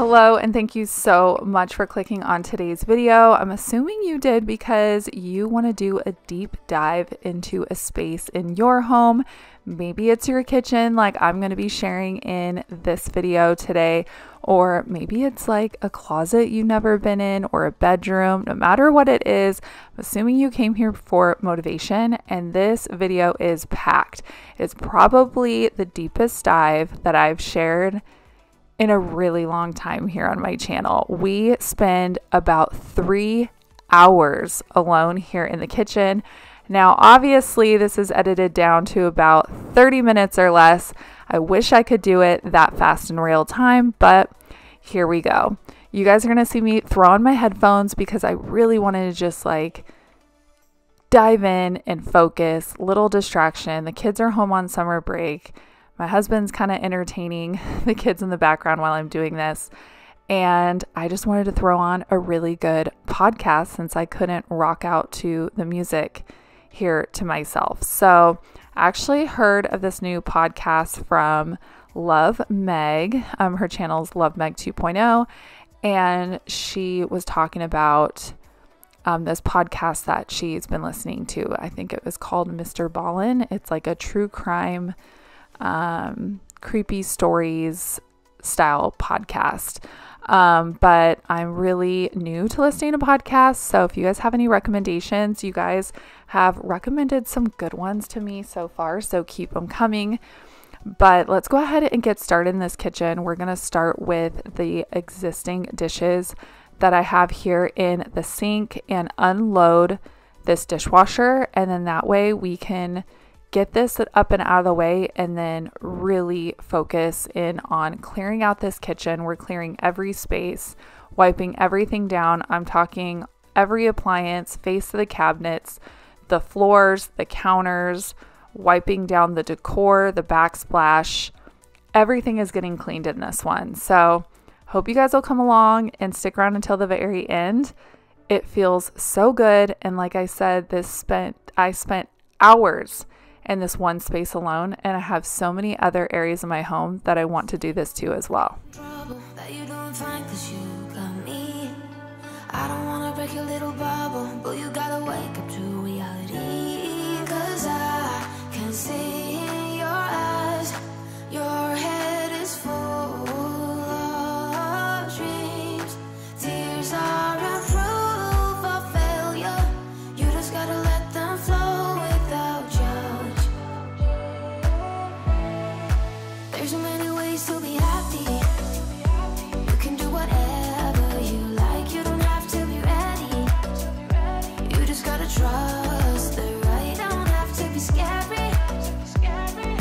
Hello, and thank you so much for clicking on today's video. I'm assuming you did because you want to do a deep dive into a space in your home. Maybe it's your kitchen like I'm going to be sharing in this video today, or maybe it's like a closet you've never been in or a bedroom. No matter what it is, I'm assuming you came here for motivation, and this video is packed. It's probably the deepest dive that I've shared in a really long time here on my channel. We spend about 3 hours alone here in the kitchen. Now, obviously, this is edited down to about 30 minutes or less. I wish I could do it that fast in real time, but here we go. You guys are gonna see me throw on my headphones because I really wanted to just like dive in and focus. Little distraction. The kids are home on summer break. My husband's kind of entertaining the kids in the background while I'm doing this. And I just wanted to throw on a really good podcast since I couldn't rock out to the music here to myself. So I actually heard of this new podcast from Love Meg. Her channel's Love Meg 2.0. And she was talking about this podcast that she's been listening to. I think it was called Mr. Ballin. It's like a true crime creepy stories style podcast. But I'm really new to listening to podcasts. So if you guys have any recommendations, you guys have recommended some good ones to me so far. So keep them coming. But let's go ahead and get started in this kitchen. We're going to start with the existing dishes that I have here in the sink and unload this dishwasher. And then that way we can get this up and out of the way and then really focus in on clearing out this kitchen. We're clearing every space, wiping everything down. I'm talking every appliance, face of the cabinets, the floors, the counters, wiping down the decor, the backsplash. Everything is getting cleaned in this one. So hope you guys will come along and stick around until the very end. It feels so good. And like I said, I spent hours in this one space alone, and I have so many other areas in my home that I want to do this to as well. I don't wanna break your little bubble, but you gotta wake up to reality, 'cause I can see in your eyes, your head is full of dreams. Tears are a proof of failure. You just gotta let them flow without judge. There's so many ways to be happy. You can do whatever you like. You don't have to be ready. You just gotta trust the right. Don't have to be scary.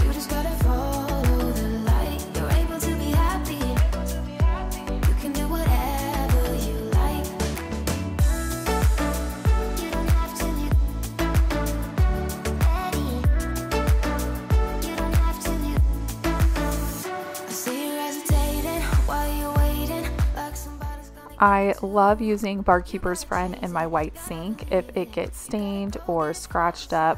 You just gotta follow the light. You're able to be happy. You can do whatever you like. You don't have to be ready. You don't have to be. I see you hesitating while you're waiting, like somebody's gonna. I love using Barkeeper's Friend in my white sink if it gets stained or scratched up,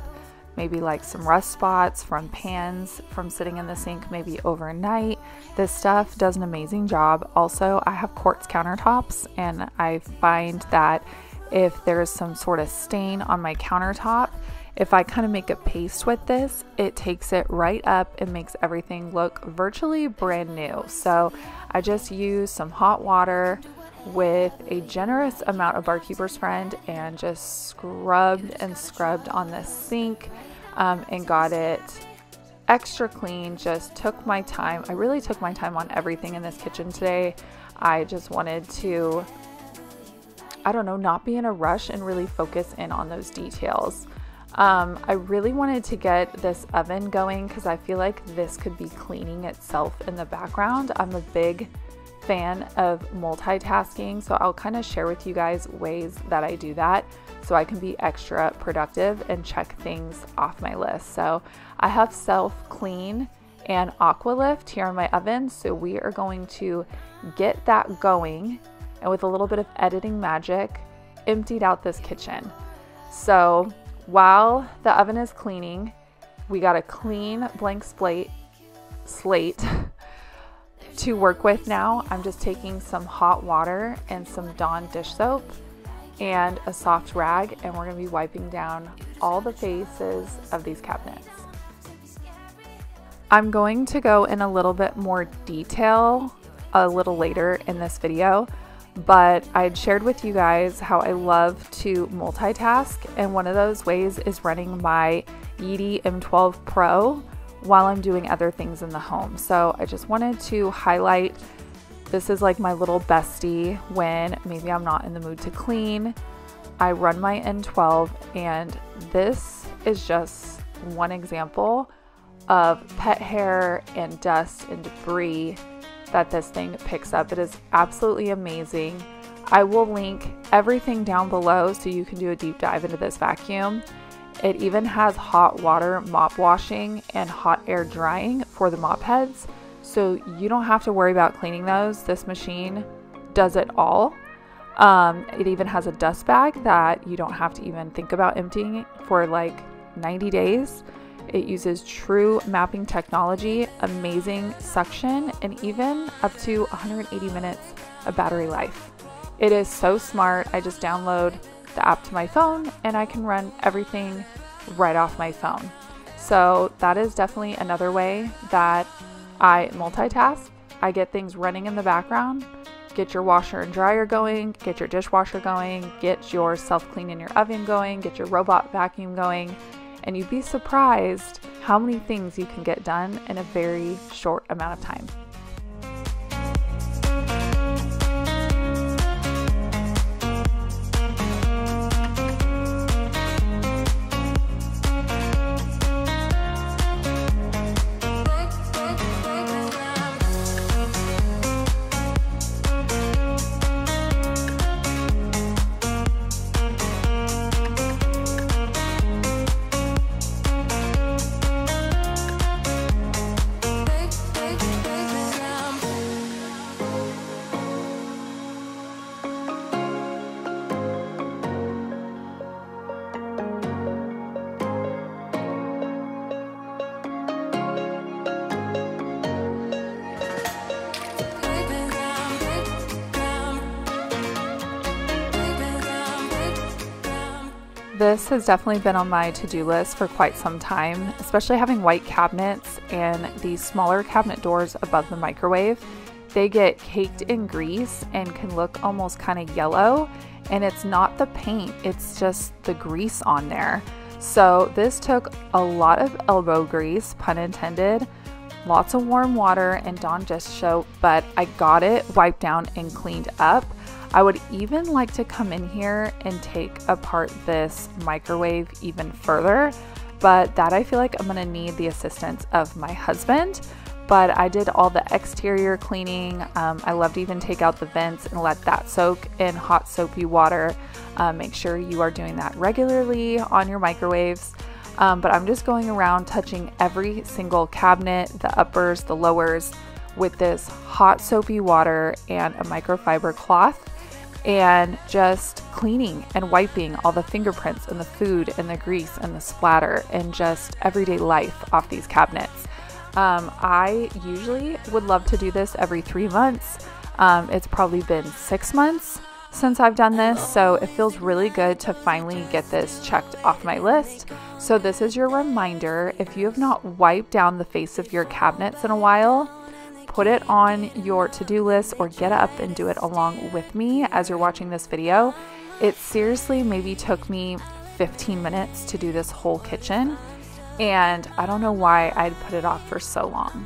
maybe like some rust spots from pans from sitting in the sink maybe overnight. This stuff does an amazing job. Also, I have quartz countertops, and I find that if there's some sort of stain on my countertop, if I kind of make a paste with this, it takes it right up and makes everything look virtually brand new. So I just use some hot water with a generous amount of Barkeeper's Friend and just scrubbed and scrubbed on this sink and got it extra clean. Just took my time. I really took my time on everything in this kitchen today. I just wanted to, I don't know, not be in a rush and really focus in on those details. I really wanted to get this oven going because I feel like this could be cleaning itself in the background. I'm a big fan of multitasking, so I'll kind of share with you guys ways that I do that so I can be extra productive and check things off my list. So I have self clean and aqua lift here on my oven, so we are going to get that going, and with a little bit of editing magic, emptied out this kitchen. So while the oven is cleaning, we got a clean blank slate To work with now, I'm just taking some hot water and some Dawn dish soap and a soft rag, and we're going to be wiping down all the faces of these cabinets. I'm going to go in a little bit more detail a little later in this video, but I'd shared with you guys how I love to multitask, and one of those ways is running my Yeti M12 Pro while I'm doing other things in the home. So I just wanted to highlight, this is like my little bestie when maybe I'm not in the mood to clean. I run my N12, and this is just one example of pet hair and dust and debris that this thing picks up. It is absolutely amazing. I will link everything down below so you can do a deep dive into this vacuum. It even has hot water mop washing and hot air drying for the mop heads, so you don't have to worry about cleaning those. This machine does it all. It even has a dust bag that you don't have to even think about emptying for like 90 days. It uses true mapping technology, amazing suction, and even up to 180 minutes of battery life. It is so smart. I just download the app to my phone and I can run everything right off my phone. So that is definitely another way that I multitask. I get things running in the background. Get your washer and dryer going, get your dishwasher going, get your self-clean in your oven going, get your robot vacuum going, and you'd be surprised how many things you can get done in a very short amount of time. This has definitely been on my to-do list for quite some time, especially having white cabinets and these smaller cabinet doors above the microwave. They get caked in grease and can look almost kind of yellow, and it's not the paint, it's just the grease on there. So this took a lot of elbow grease, pun intended, lots of warm water and Dawn dish soap, but I got it wiped down and cleaned up. I would even like to come in here and take apart this microwave even further, but that I feel like I'm gonna need the assistance of my husband. But I did all the exterior cleaning. I love to even take out the vents and let that soak in hot soapy water. Make sure you are doing that regularly on your microwaves. But I'm just going around touching every single cabinet, the uppers, the lowers, with this hot soapy water and a microfiber cloth, and just cleaning and wiping all the fingerprints and the food and the grease and the splatter and just everyday life off these cabinets. I usually would love to do this every 3 months. It's probably been 6 months since I've done this, so it feels really good to finally get this checked off my list. So this is your reminder, if you have not wiped down the face of your cabinets in a while, put it on your to-do list or get up and do it along with me as you're watching this video. It seriously maybe took me 15 minutes to do this whole kitchen, and I don't know why I'd put it off for so long.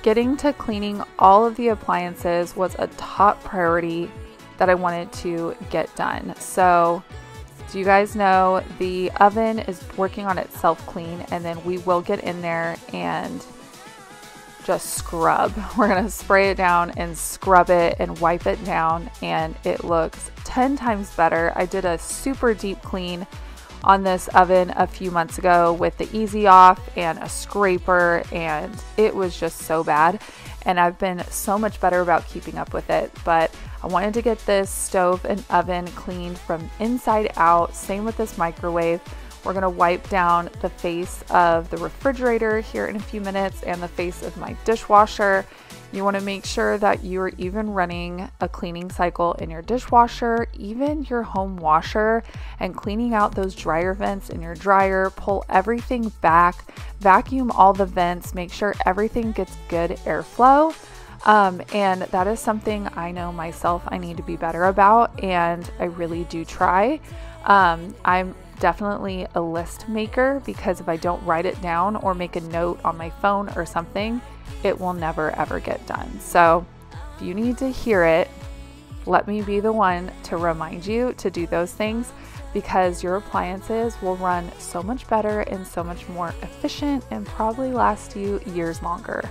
Getting to cleaning all of the appliances was a top priority that I wanted to get done. So you guys know the oven is working on its self-clean, and then we will get in there and just scrub. We're gonna spray it down and scrub it and wipe it down, and it looks 10 times better. I did a super deep clean on this oven a few months ago with the Easy Off and a scraper, and it was just so bad, and I've been so much better about keeping up with it. But I wanted to get this stove and oven cleaned from inside out. Same with this microwave. We're gonna wipe down the face of the refrigerator here in a few minutes and the face of my dishwasher. You wanna make sure that you're even running a cleaning cycle in your dishwasher, even your home washer, and cleaning out those dryer vents in your dryer. Pull everything back, vacuum all the vents, make sure everything gets good airflow. And that is something I know myself I need to be better about, and I really do try. I'm definitely a list maker, because if I don't write it down or make a note on my phone or something, it will never ever get done. So if you need to hear it, let me be the one to remind you to do those things, because your appliances will run so much better and so much more efficient and probably last you years longer.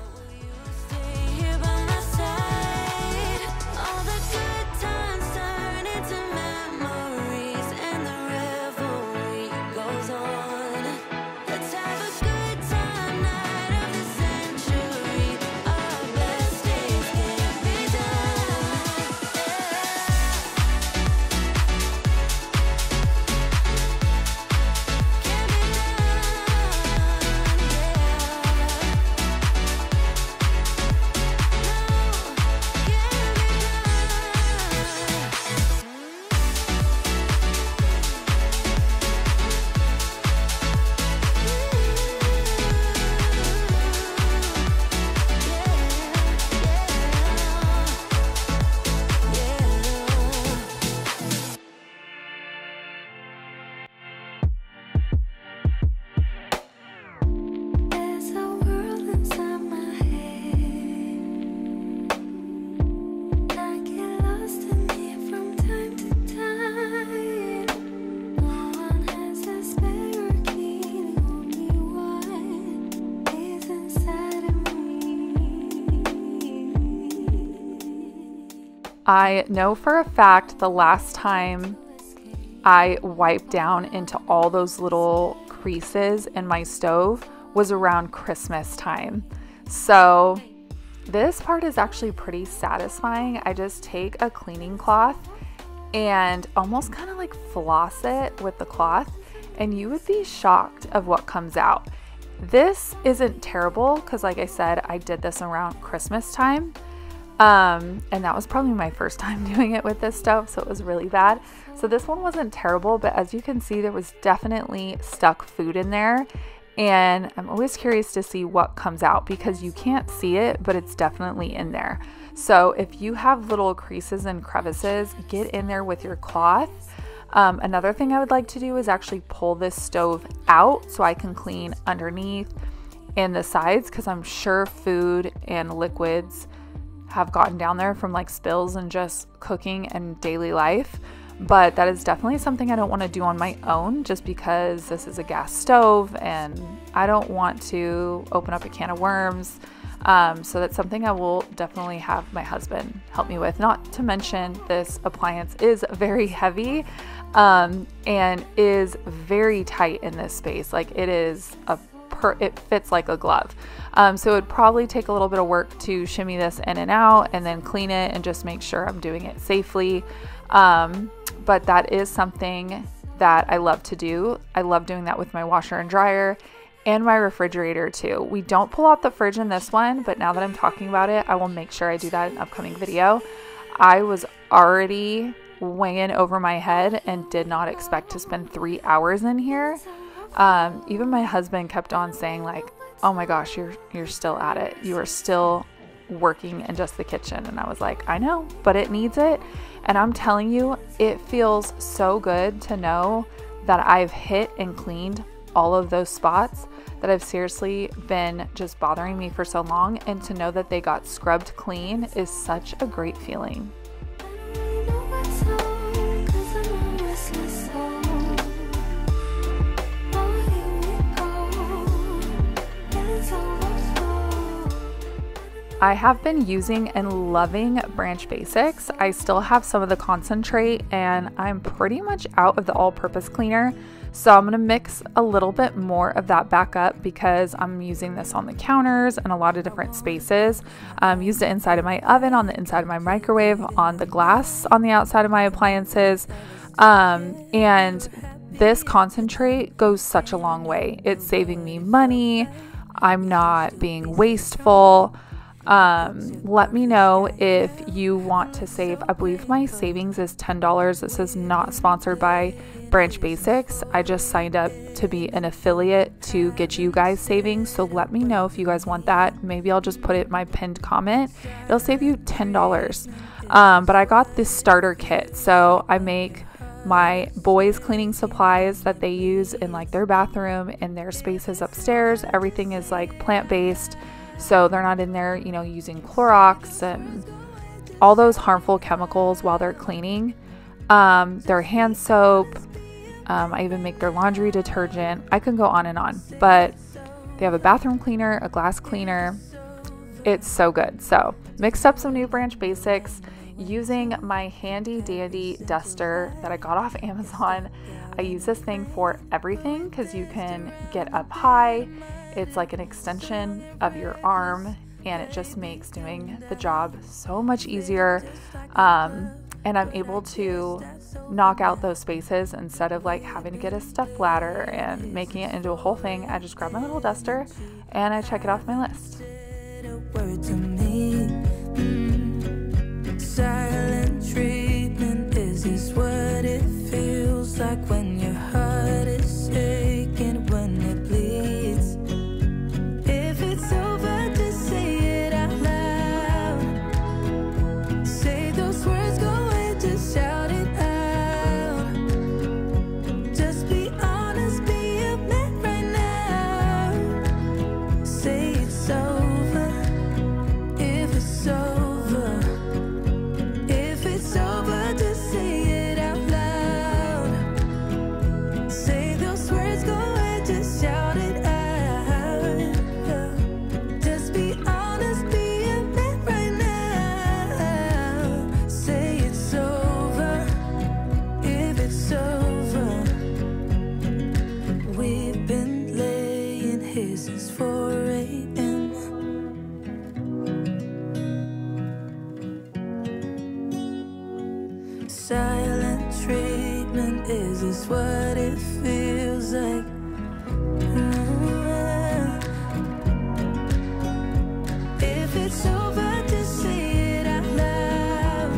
I know for a fact the last time I wiped down into all those little creases in my stove was around Christmas time. So this part is actually pretty satisfying. I just take a cleaning cloth and almost kind of like floss it with the cloth, and you would be shocked of what comes out. This isn't terrible because, like I said, I did this around Christmas time. And that was probably my first time doing it with this stove, so it was really bad. So this one wasn't terrible, but as you can see, there was definitely stuck food in there, and I'm always curious to see what comes out because you can't see it, but it's definitely in there. So if you have little creases and crevices, get in there with your cloth. Another thing I would like to do is actually pull this stove out so I can clean underneath and the sides, because I'm sure food and liquids have gotten down there from like spills and just cooking and daily life. But that is definitely something I don't want to do on my own, just because this is a gas stove and I don't want to open up a can of worms. So that's something I will definitely have my husband help me with. Not to mention, this appliance is very heavy and is very tight in this space. Like it is it fits like a glove. So it would probably take a little bit of work to shimmy this in and out and then clean it and just make sure I'm doing it safely. But that is something that I love to do. I love doing that with my washer and dryer and my refrigerator too. We don't pull out the fridge in this one, but now that I'm talking about it, I will make sure I do that in an upcoming video. I was already way in over my head and did not expect to spend 3 hours in here. Even my husband kept on saying like, oh my gosh, you're still at it. You are still working in just the kitchen. And I was like, I know, but it needs it. And I'm telling you, it feels so good to know that I've hit and cleaned all of those spots that have seriously been just bothering me for so long. And to know that they got scrubbed clean is such a great feeling. I have been using and loving Branch Basics. I still have some of the concentrate and I'm pretty much out of the all-purpose cleaner. So I'm gonna mix a little bit more of that back up because I'm using this on the counters and a lot of different spaces. Used it inside of my oven, on the inside of my microwave, on the glass on the outside of my appliances. And this concentrate goes such a long way. It's saving me money. I'm not being wasteful. Let me know if you want to save. I believe my savings is $10. This is not sponsored by Branch Basics. I just signed up to be an affiliate to get you guys savings. So let me know if you guys want that. Maybe I'll just put it in my pinned comment. It'll save you $10. But I got this starter kit. So I make my boys' cleaning supplies that they use in like their bathroom and their spaces upstairs. Everything is like plant-based. So they're not in there, you know, using Clorox and all those harmful chemicals while they're cleaning. Their hand soap. I even make their laundry detergent. I can go on and on, but they have a bathroom cleaner, a glass cleaner. It's so good. So mixed up some new Branch Basics using my handy dandy duster that I got off Amazon. I use this thing for everything because you can get up high. It's like an extension of your arm and it just makes doing the job so much easier. And I'm able to knock out those spaces instead of like having to get a step ladder and making it into a whole thing. I just grab my little duster and I check it off my list. Silent treatment, is this what it feels like when your heart is aching, when it bleeds? If it's over, just say it out loud. Say those words, go and just shout it out. Just be honest, be a man right now. Say it's over, if it's over. It's over, just say it out loud. Say those words, go and just shout it out. Just be honest, be a man right now. Say it's over, if it's over. We've been laying here since 4 a.m. Silent treatment, is this what it feels like? If it's over, just say it out loud.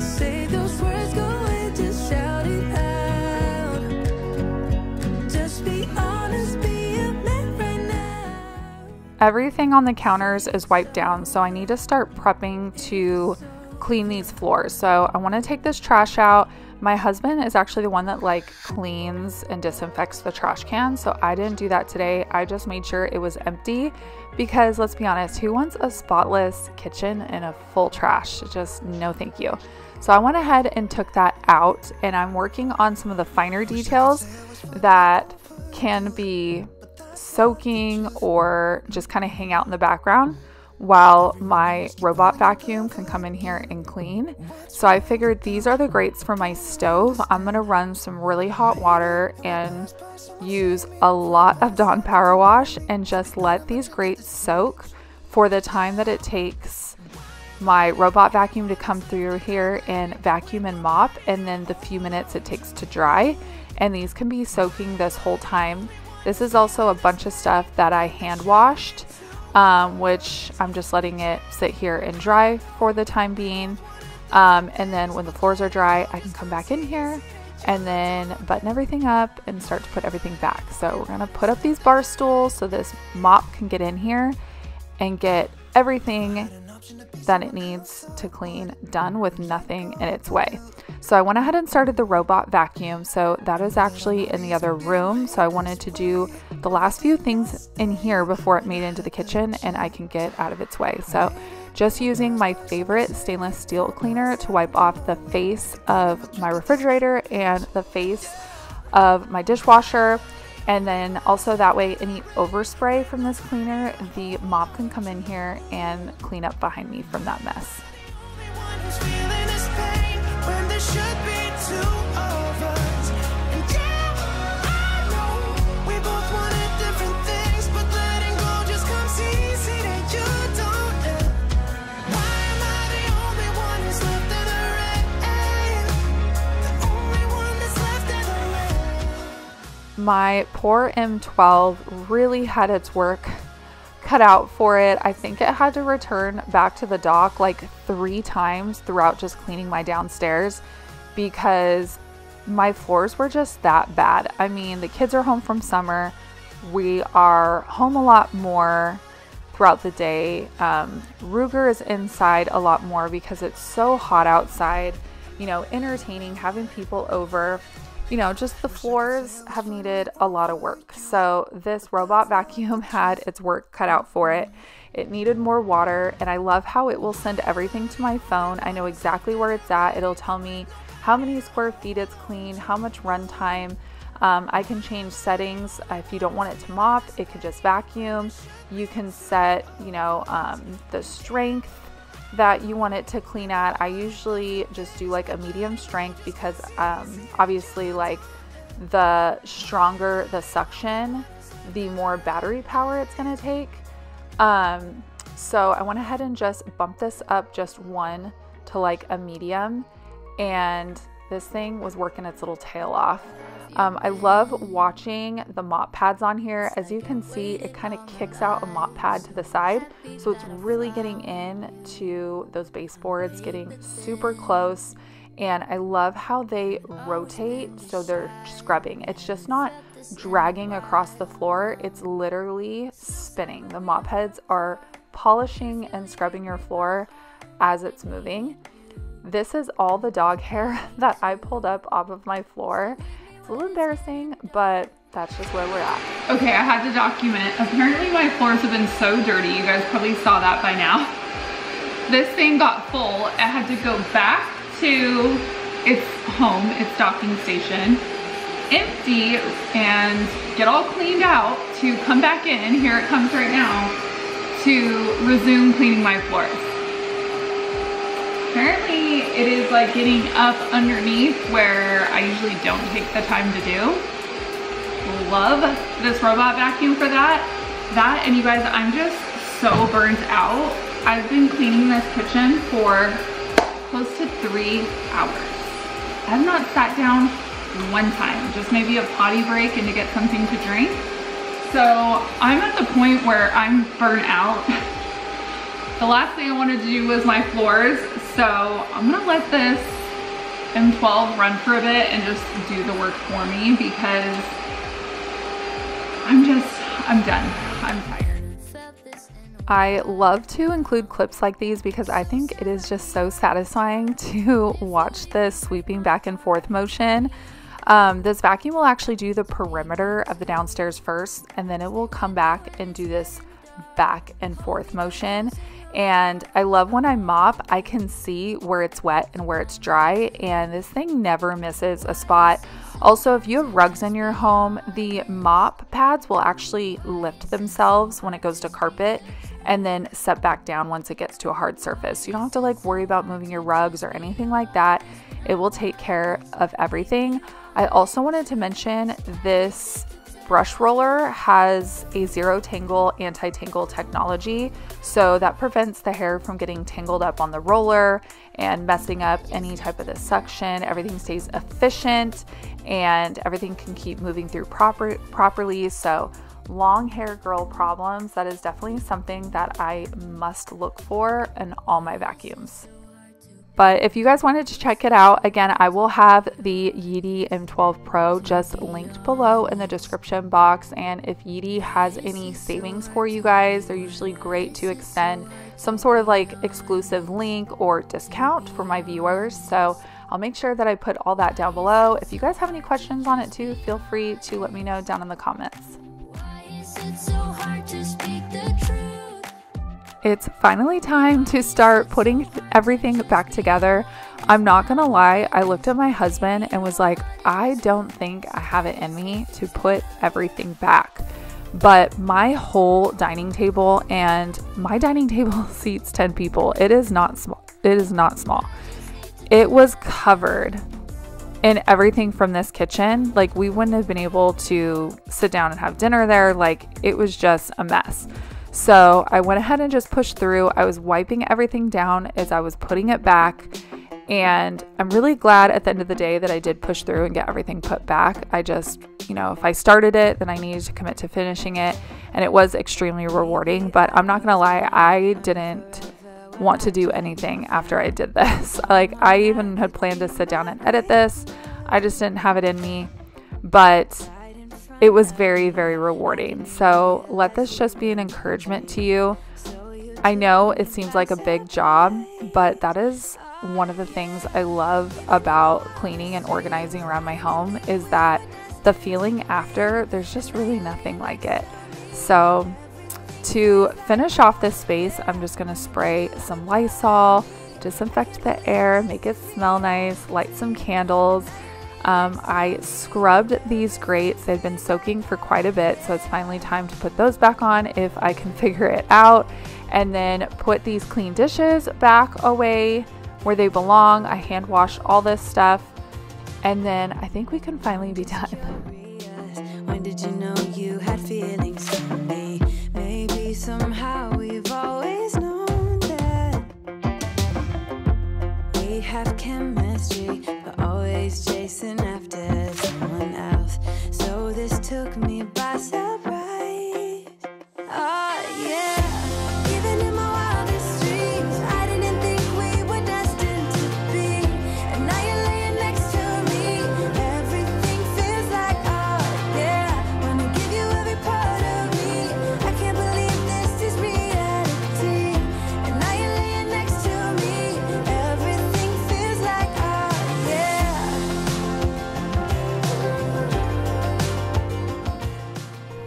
Say those words, go and just shout it out. Just be honest, be a man right now. Everything on the counters is wiped down, so I need to start prepping to clean these floors. So I want to take this trash out. My husband is actually the one that like cleans and disinfects the trash can, so I didn't do that today. I just made sure it was empty because let's be honest, who wants a spotless kitchen and a full trash? Just no thank you. So I went ahead and took that out and I'm working on some of the finer details that can be soaking or just kind of hang out in the background while my robot vacuum can come in here and clean. So I figured these are the grates for my stove. I'm gonna run some really hot water and use a lot of Dawn Power Wash and just let these grates soak for the time that it takes my robot vacuum to come through here and vacuum and mop, and then the few minutes it takes to dry. And these can be soaking this whole time. This is also a bunch of stuff that I hand washed, which I'm just letting it sit here and dry for the time being. And then when the floors are dry, I can come back in here and then button everything up and start to put everything back. So we're gonna put up these bar stools so this mop can get in here and get everything that it needs to clean done with nothing in its way. So I went ahead and started the robot vacuum. So that is actually in the other room. So I wanted to do the last few things in here before it made into the kitchen and I can get out of its way. So just using my favorite stainless steel cleaner to wipe off the face of my refrigerator and the face of my dishwasher. And then also that way any overspray from this cleaner, the mop can come in here and clean up behind me from that mess. My poor M12 really had its work cut out for it. I think it had to return back to the dock like 3 times throughout just cleaning my downstairs because my floors were just that bad. I mean, the kids are home from summer. We are home a lot more throughout the day. Ruger is inside a lot more because it's so hot outside, you know, entertaining, having people over. You know, just the floors have needed a lot of work. So this robot vacuum had its work cut out for it. It needed more water, and I love how it will send everything to my phone. I know exactly where it's at. It'll tell me how many square feet it's cleaned, how much run time. I can change settings. If you don't want it to mop, it can just vacuum. You can set, you know, the strength that you want it to clean at. I usually just do like a medium strength because obviously like the stronger the suction, the more battery power it's going to take. So I went ahead and just bumped this up just 1 to like a medium, and this thing was working its little tail off. I love watching the mop pads on here. As you can see, it kind of kicks out a mop pad to the side. So it's really getting into those baseboards, getting super close. And I love how they rotate. So they're scrubbing. It's just not dragging across the floor. It's literally spinning. The mop heads are polishing and scrubbing your floor as it's moving. This is all the dog hair that I pulled up off of my floor. A little embarrassing, but that's just where we're at. Okay, I had to document. Apparently my floors have been so dirty. You guys probably saw that by now. This thing got full. It had to go back to its home, its docking station, empty and get all cleaned out to come back in. Here it comes right now to resume cleaning my floors. Apparently it is like getting up underneath where I usually don't take the time to do. Love this robot vacuum for that. And you guys, I'm just so burnt out. I've been cleaning this kitchen for close to 3 hours. I have not sat down 1 time, just maybe a potty break and to get something to drink. So I'm at the point where I'm burnt out. The last thing I wanted to do was my floors, so I'm gonna let this M12 run for a bit and just do the work for me because I'm done. I'm tired. I love to include clips like these because I think it is just so satisfying to watch this sweeping back and forth motion. This vacuum will actually do the perimeter of the downstairs first, and then it will come back and do this back and forth motion. And I love when I mop, I can see where it's wet and where it's dry, and this thing never misses a spot. Also, if you have rugs in your home, the mop pads will actually lift themselves when it goes to carpet and then set back down once it gets to a hard surface. You don't have to like worry about moving your rugs or anything like that. It will take care of everything. I also wanted to mention this brush roller has a zero tangle anti-tangle technology, so that prevents the hair from getting tangled up on the roller and messing up any type of the suction. Everything stays efficient and everything can keep moving through properly. So long hair girl problems, that is definitely something that I must look for in all my vacuums. But if you guys wanted to check it out, again, I will have the Yeti M12 Pro just linked below in the description box. And if Yeti has any savings for you guys, they're usually great to extend some sort of like exclusive link or discount for my viewers. So I'll make sure that I put all that down below. If you guys have any questions on it too, feel free to let me know down in the comments. it's finally time to start putting everything back together. I'm not gonna lie, I looked at my husband and was like, I don't think I have it in me to put everything back. But my whole dining table, and my dining table seats 10 people. It is not small. It is not small. It was covered in everything from this kitchen. Like, we wouldn't have been able to sit down and have dinner there. Like, it was just a mess. So I went ahead and just pushed through. I was wiping everything down as I was putting it back. And I'm really glad at the end of the day that I did push through and get everything put back. I just, you know, if I started it, then I needed to commit to finishing it. And it was extremely rewarding. But I'm not going to lie, I didn't want to do anything after I did this. Like, I even had planned to sit down and edit this. I just didn't have it in me. But it was very, very rewarding. So let this just be an encouragement to you. I know it seems like a big job, but that is one of the things I love about cleaning and organizing around my home, is that the feeling after, there's just really nothing like it. So to finish off this space, I'm just going to spray some Lysol, disinfect the air, make it smell nice, light some candles. I scrubbed these grates. They've been soaking for quite a bit, so it's finally time to put those back on if I can figure it out. And then put these clean dishes back away where they belong. I hand wash all this stuff, and then I think we can finally be done. When did you know you had feelings for me? Maybe somehow we've always known that we have chemistry, but always chasing after someone else. So this took me by surprise. Oh yeah. Even in my wildest dreams, I didn't think we were destined to be. And now you're laying next to me. Everything feels like, oh yeah. Wanna give you every part of me. I can't believe this is reality. And now you're laying next to me. Everything feels like, oh yeah.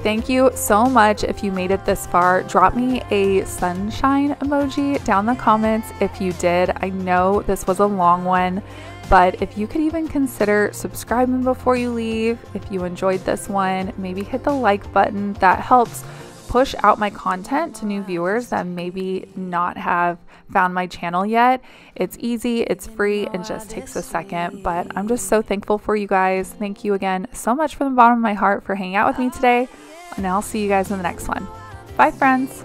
Thank you so much. If you made it this far, drop me a sunshine emoji down in the comments if you did. I know this was a long one, but if you could even consider subscribing before you leave, if you enjoyed this one, maybe hit the like button. That helps push out my content to new viewers that maybe not have found my channel yet. It's easy, it's free, and just takes a second, but I'm just so thankful for you guys. Thank you again so much from the bottom of my heart for hanging out with me today, and I'll see you guys in the next one. Bye, friends.